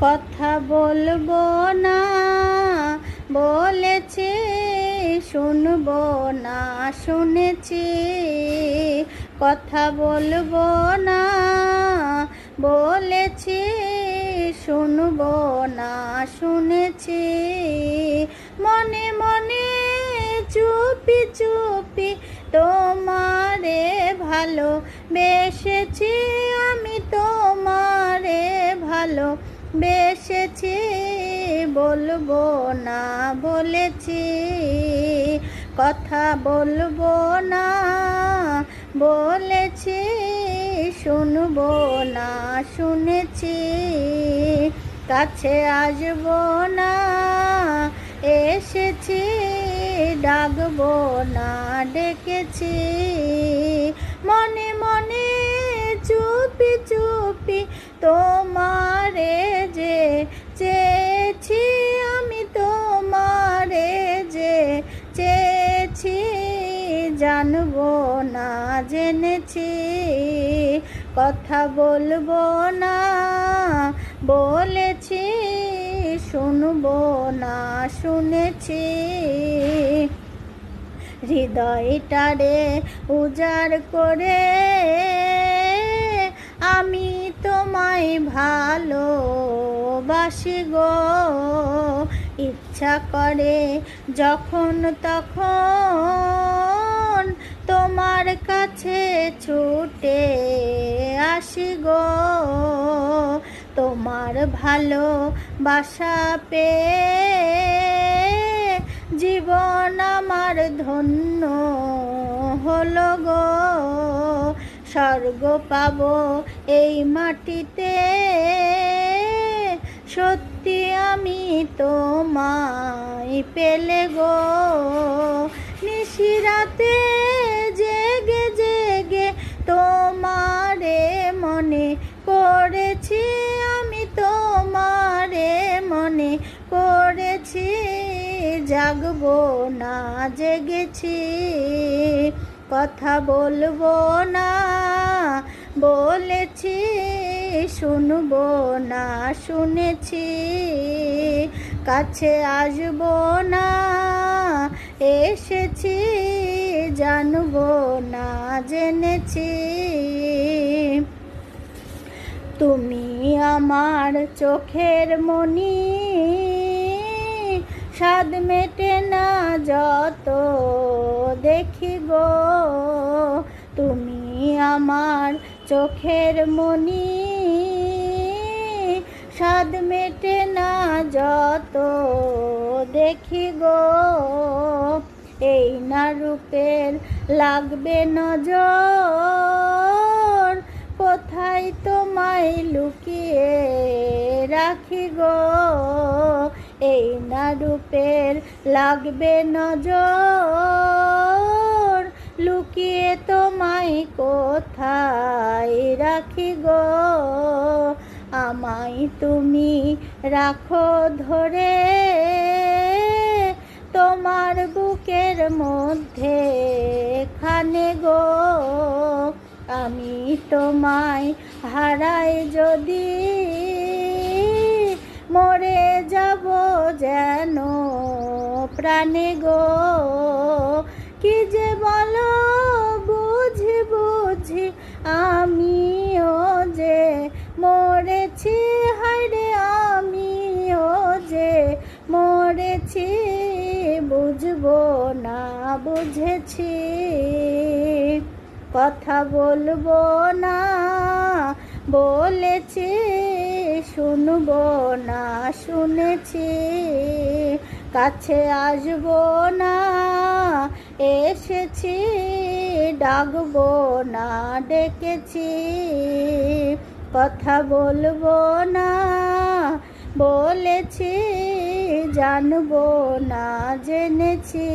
কথা বলবো না বলেছি, শুনবো না শুনেছি। কথা বলবো না বলেছি, শুনবো না শুনেছি। মনে মনে চুপি চুপি তোমারে ভালো বেসেছি, আমি তোমারে ভালো বেসেছি। বলবো না বলেছি, কথা বলবো না বলেছি, শুনবো না শুনেছি। কাছে আসবো না এসেছি, ডাকবো না ডেকেছি। মনে মনে চুপি চুপি তোমারে যে চেয়েছি, আমি তোমারে যে চেয়েছি। জানবো না জেনেছি, কথা বলবো না বলেছি, শুনবো না শুনেছি। হৃদয়টারে উজাড় করে আমি তোমায় ভালোবাসি গো। ইচ্ছা করে যখন তখন তোমার কাছে ছুটে আসি গো। তোমার ভালোবাসা পেয়ে জীবন আমার ধন্য হলো গো। স্বর্গ পাবো এই মাটিতে, সত্যি আমি তোমায় পেলে গো। নিশিরাতে জেগে জেগে তোমারে মনে করেছি, আমি তোমারে মনে করেছি। জাগবো না জেগেছি, কথা বলবো না বলেছি, শুনবো না শুনেছি। কাছে আসবো না এসেছি, জানবো না জেনেছি। তুমি আমার চোখের মণি, স্বাদ মেটে না যত দেখি গো। তুমি আমার চোখের মণি, স্বাদ মেটে না যত দেখি গো। এই না রূপের লাগবে নজর, কোথায় তোমায় লুকিয়ে রাখি গো। এই না রূপের লাগবে নজর, লুকিয়ে তোমায় কোথায় রাখি গো। আমায় তুমি রাখো ধরে তোমার বুকের মধ্যে খানে গো। আমি তোমায় হারাই যদি, মরে যাব যেন প্রাণে গো। কি যে বলো বুঝি বুঝি আমিও যে মরেছি, হায়রে আমিও যে মরেছি। বুঝবো না বুঝেছি, কথা বলবো না বলেছি, শুনবো না শুনেছি। কাছে আসবো না এসেছি, ডাকবো না ডেকেছি। কথা বলবো না বলেছি, জানবো না জেনেছি।